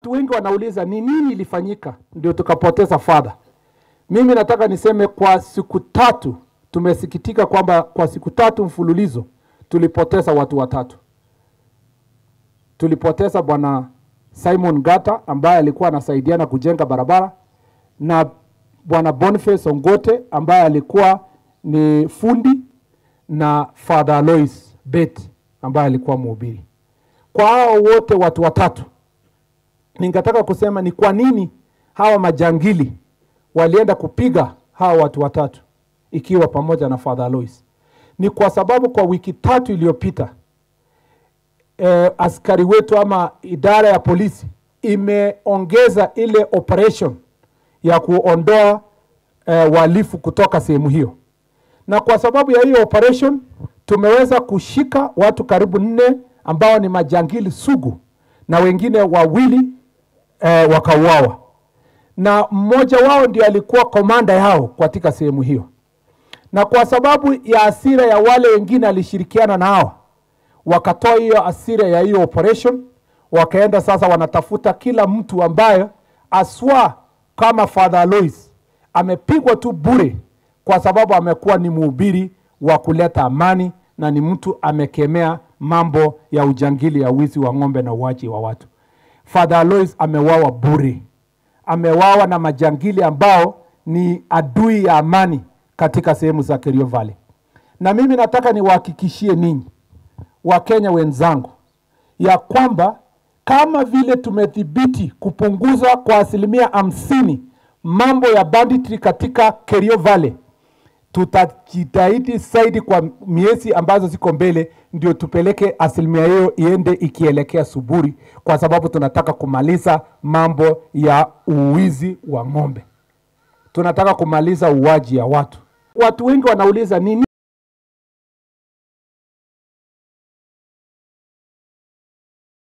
Watu wengi wanauliza ni nini ilifanyika ndio tukapoteza father. Mimi nataka niseme kwa siku tatu tumesikitika kwamba kwa siku tatu mfululizo tulipoteza watu watatu. Tulipoteza bwana Simon Gata ambaye alikuwa anasaidiana kujenga barabara, na bwana Boniface Ongote ambaye alikuwa ni fundi, na Father Alois Bet ambaye alikuwa mhubiri. Kwa hao wote watu watatu, ningetaka kusema ni kwa nini hawa majangili walienda kupiga hawa watu watatu ikiwa pamoja na Father Alois. Ni kwa sababu kwa wiki tatu iliyopita askari wetu ama idara ya polisi imeongeza ile operation ya kuondoa wahalifu kutoka sehemu hiyo. Na kwa sababu ya hiyo operation tumeweza kushika watu karibu 4 ambao ni majangili sugu, na wengine wawili wakauawa. Na mmoja wao ndio alikuwa komanda yao katika sehemu hiyo. Na kwa sababu ya hasira ya wale wengine alishirikiana nao, wakatoa hiyo hasira ya hiyo operation, wakaenda sasa wanatafuta kila mtu ambaye aswa kama Father Alois amepigwa tu bure kwa sababu amekuwa ni mhubiri wa kuleta amani na ni mtu amekemea mambo ya ujangili ya wizi wa ng'ombe na uaji wa watu. Father Alois amewawa bure. Amewawa na majangili ambao ni adui ya amani katika sehemu za Kerio Valley. Na mimi nataka niwahakikishie ninyi Wakenya wenzangu ya kwamba kama vile tumedhibiti kupunguza kwa 50% mambo ya banditry katika Kerio Valley, tutajitahidi zaidi kwa miezi ambazo ziko mbele ndio tupeleke 50% hiyo iende ikielekea suburi, kwa sababu tunataka kumaliza mambo ya uwizi wa ng'ombe. Tunataka kumaliza uwaji ya watu. Watu wengi wanauliza nini